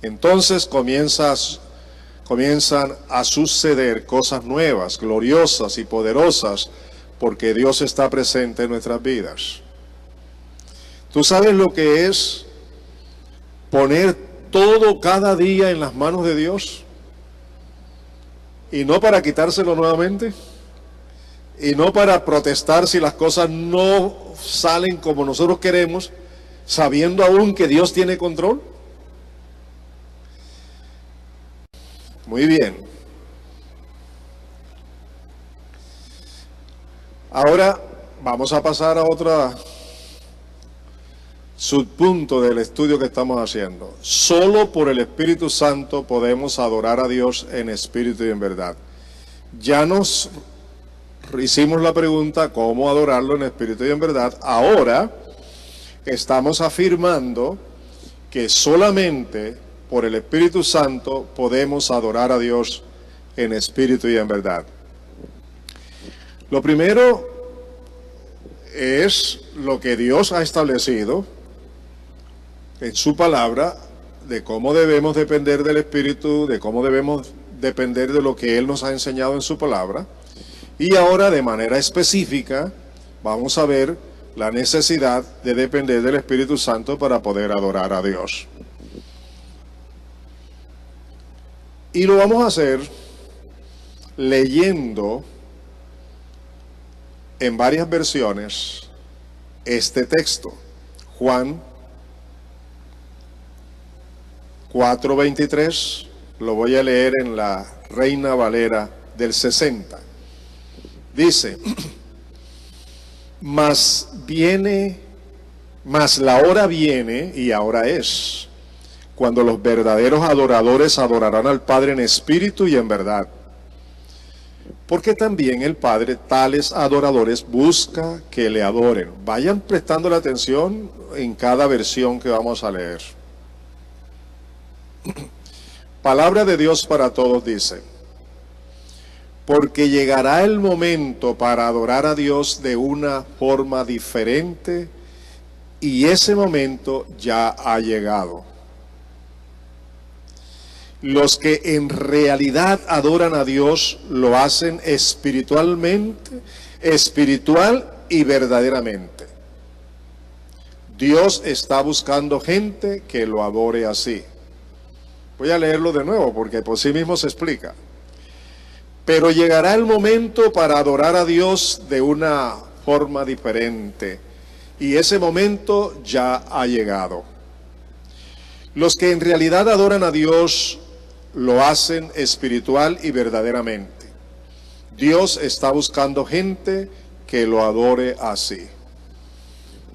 Entonces comienzan a suceder cosas nuevas, gloriosas y poderosas, porque Dios está presente en nuestras vidas. ¿Tú sabes lo que es poner todo cada día en las manos de Dios? Y no para quitárselo nuevamente, y no para protestar si las cosas no salen como nosotros queremos, sabiendo aún que Dios tiene control. Muy bien. Ahora vamos a pasar a otro subpunto del estudio que estamos haciendo. Solo por el Espíritu Santo podemos adorar a Dios en espíritu y en verdad. Ya nos hicimos la pregunta, ¿cómo adorarlo en espíritu y en verdad? Ahora estamos afirmando que solamente por el Espíritu Santo podemos adorar a Dios en espíritu y en verdad. Lo primero es lo que Dios ha establecido en su palabra, de cómo debemos depender del Espíritu, de cómo debemos depender de lo que Él nos ha enseñado en su palabra. Y ahora, de manera específica, vamos a ver la necesidad de depender del Espíritu Santo para poder adorar a Dios. Y lo vamos a hacer leyendo en varias versiones este texto. Juan 4:23, lo voy a leer en la Reina Valera del 60. Dice, mas la hora viene y ahora es, cuando los verdaderos adoradores adorarán al Padre en espíritu y en verdad. Porque también el Padre tales adoradores busca que le adoren. Vayan prestando la atención en cada versión que vamos a leer. Palabra de Dios para todos dice, porque llegará el momento para adorar a Dios de una forma diferente y ese momento ya ha llegado. Los que en realidad adoran a Dios lo hacen espiritualmente, espiritual y verdaderamente. Dios está buscando gente que lo adore así. Voy a leerlo de nuevo porque por sí mismo se explica. Pero llegará el momento para adorar a Dios de una forma diferente. Y ese momento ya ha llegado. Los que en realidad adoran a Dios lo hacen espiritual y verdaderamente. Dios está buscando gente que lo adore así.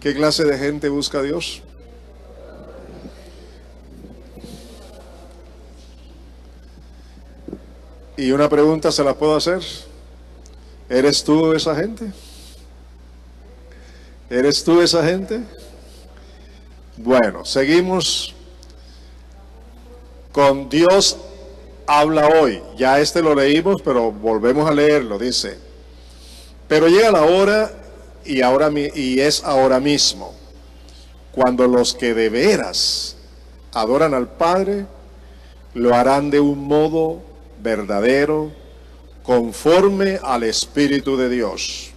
¿Qué clase de gente busca a Dios? Y una pregunta se la puedo hacer. ¿Eres tú esa gente? ¿Eres tú esa gente? Bueno, seguimos con Dios habla hoy. Ya lo leímos, pero volvemos a leerlo. Dice, pero llega la hora y es ahora mismo, cuando los que de veras adoran al Padre lo harán de un modo verdadero, conforme al Espíritu de Dios.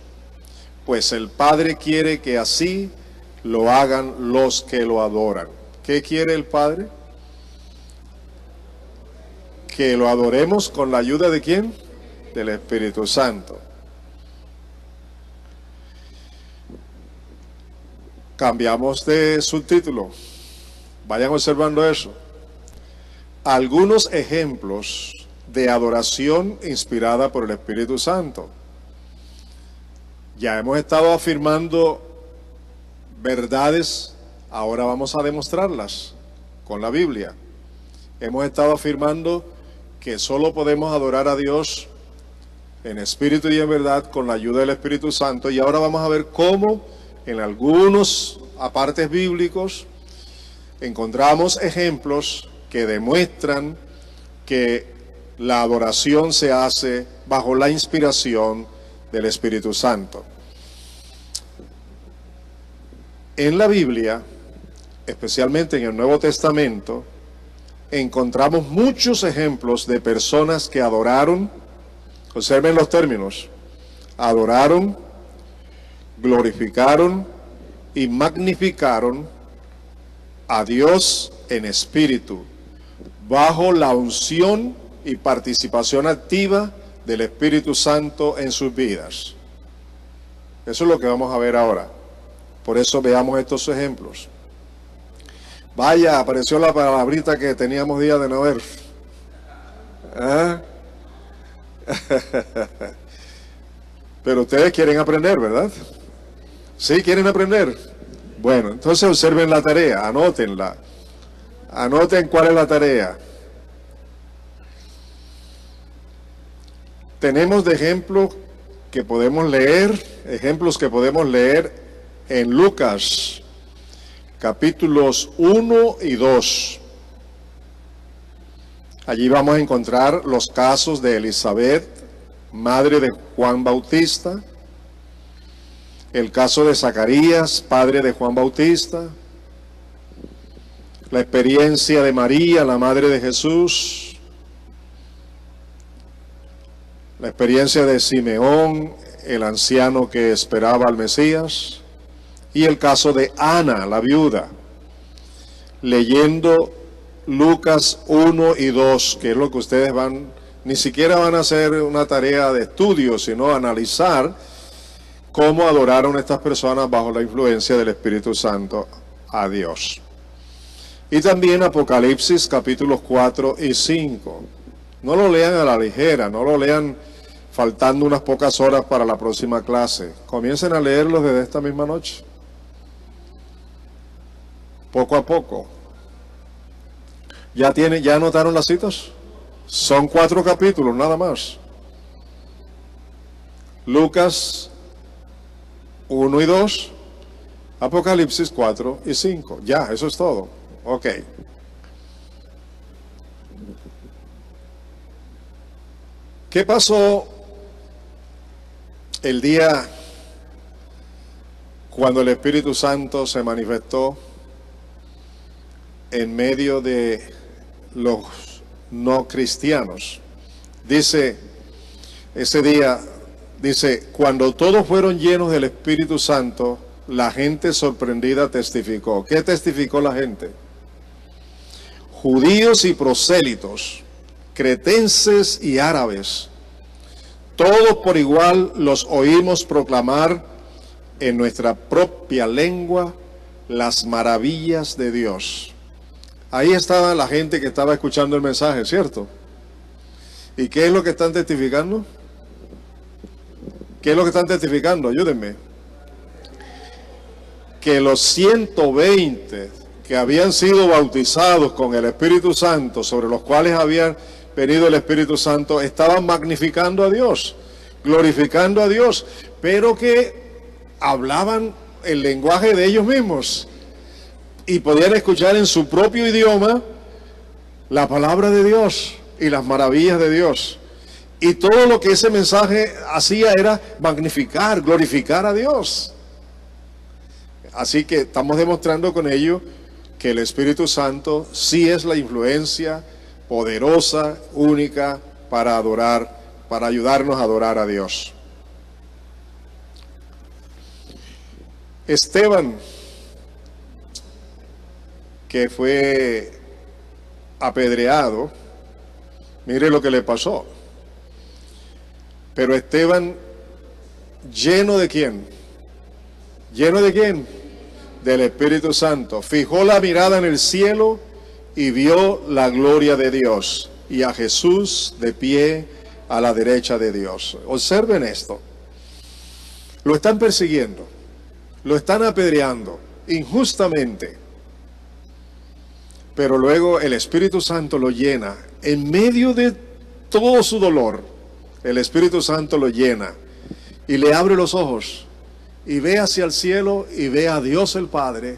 Pues el Padre quiere que así lo hagan los que lo adoran. ¿Qué quiere el Padre? Que lo adoremos con la ayuda ¿de quién? Del Espíritu Santo. Cambiamos de subtítulo. Vayan observando eso. Algunos ejemplos de adoración inspirada por el Espíritu Santo. Ya hemos estado afirmando verdades, ahora vamos a demostrarlas con la Biblia. Hemos estado afirmando que solo podemos adorar a Dios en espíritu y en verdad con la ayuda del Espíritu Santo, y ahora vamos a ver cómo en algunos apartes bíblicos encontramos ejemplos que demuestran que la adoración se hace bajo la inspiración del Espíritu Santo. En la Biblia, especialmente en el Nuevo Testamento, encontramos muchos ejemplos de personas que adoraron, observen los términos, adoraron, glorificaron y magnificaron a Dios en espíritu, bajo la unción y participación activa del Espíritu Santo en sus vidas. Eso es lo que vamos a ver ahora. Por eso veamos estos ejemplos. Vaya, apareció la palabrita que teníamos días de no ver. ¿Ah? Pero ustedes quieren aprender, ¿verdad? ¿Sí quieren aprender? Bueno, entonces observen la tarea, anótenla. Anoten cuál es la tarea. Tenemos de ejemplos que podemos leer en Lucas, capítulos 1 y 2. Allí vamos a encontrar los casos de Elizabeth, madre de Juan Bautista, el caso de Zacarías, padre de Juan Bautista, la experiencia de María, la madre de Jesús, la experiencia de Simeón, el anciano que esperaba al Mesías, y el caso de Ana, la viuda. Leyendo Lucas 1 y 2, que es lo que ustedes ni siquiera van a hacer una tarea de estudio, sino analizar cómo adoraron estas personas bajo la influencia del Espíritu Santo a Dios. Y también Apocalipsis capítulos 4 y 5. No lo lean a la ligera, no lo lean faltando unas pocas horas para la próxima clase. Comiencen a leerlos desde esta misma noche. Poco a poco. ¿Ya anotaron las citas? Son 4 capítulos nada más. Lucas 1 y 2, Apocalipsis 4 y 5. Ya, eso es todo. Ok. ¿Qué pasó el día cuando el Espíritu Santo se manifestó en medio de los no cristianos. Dice, ese día, dice, cuando todos fueron llenos del Espíritu Santo, la gente sorprendida testificó. ¿Qué testificó la gente? Judíos y prosélitos, cretenses y árabes, todos por igual los oímos proclamar en nuestra propia lengua las maravillas de Dios. Ahí estaba la gente que estaba escuchando el mensaje, ¿cierto? ¿Y qué es lo que están testificando? ¿Qué es lo que están testificando? Ayúdenme. Que los 120 que habían sido bautizados con el Espíritu Santo, sobre los cuales habían venido el Espíritu Santo, estaban magnificando a Dios, glorificando a Dios, pero que hablaban el lenguaje de ellos mismos y podían escuchar en su propio idioma la palabra de Dios y las maravillas de Dios. Y todo lo que ese mensaje hacía era magnificar, glorificar a Dios. Así que estamos demostrando con ello que el Espíritu Santo sí es la influencia poderosa, única, para adorar, para ayudarnos a adorar a Dios. Esteban, que fue apedreado, mire lo que le pasó. Pero Esteban, ¿lleno de quién? ¿Lleno de quién? Del Espíritu Santo. Fijó la mirada en el cielo y vio la gloria de Dios y a Jesús de pie a la derecha de Dios. Observen esto. Lo están persiguiendo, lo están apedreando injustamente, pero luego el Espíritu Santo lo llena. En medio de todo su dolor, el Espíritu Santo lo llena y le abre los ojos y ve hacia el cielo y ve a Dios el Padre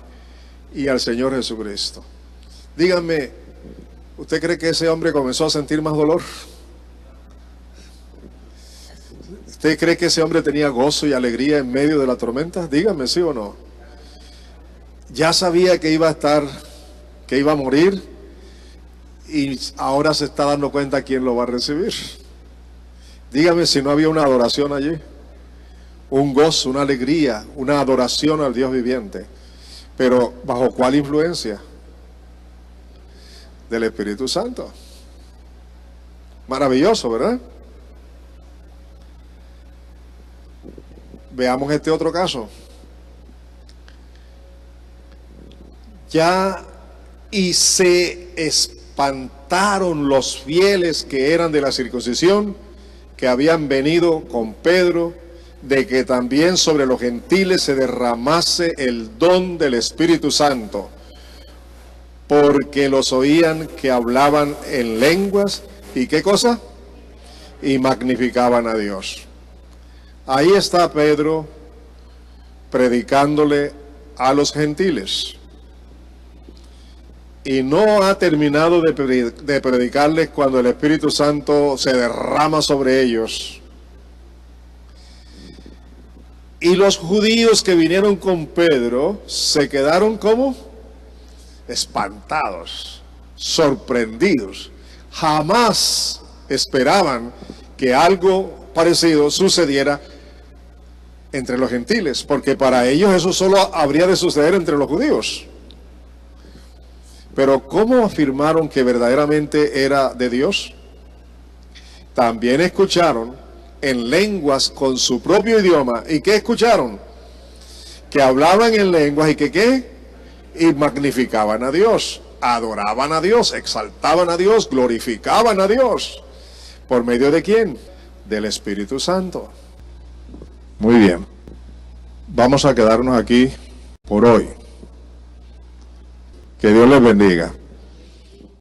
y al Señor Jesucristo. Díganme, ¿usted cree que ese hombre comenzó a sentir más dolor? ¿Usted cree que ese hombre tenía gozo y alegría en medio de la tormenta? Díganme, ¿sí o no? Ya sabía que iba a estar, que iba a morir, y ahora se está dando cuenta quién lo va a recibir. Dígame si no había una adoración allí, un gozo, una alegría, una adoración al Dios viviente. Pero ¿bajo cuál influencia? Del Espíritu Santo. Maravilloso, ¿verdad? Veamos este otro caso. Y se espantaron los fieles que eran de la circuncisión, que habían venido con Pedro, de que también sobre los gentiles se derramase el don del Espíritu Santo, porque los oían que hablaban en lenguas, ¿y qué cosa? Y magnificaban a Dios. Ahí está Pedro predicándole a los gentiles. Y no ha terminado de predicarles cuando el Espíritu Santo se derrama sobre ellos. Y los judíos que vinieron con Pedro se quedaron como espantados, sorprendidos. Jamás esperaban que algo parecido sucediera entre los gentiles, porque para ellos eso solo habría de suceder entre los judíos. Pero ¿cómo afirmaron que verdaderamente era de Dios? También escucharon en lenguas con su propio idioma. ¿Y qué escucharon? Que hablaban en lenguas y que ¿qué? Y magnificaban a Dios, adoraban a Dios, exaltaban a Dios, glorificaban a Dios. ¿Por medio de quién? Del Espíritu Santo. Muy bien. Vamos a quedarnos aquí por hoy. Que Dios les bendiga.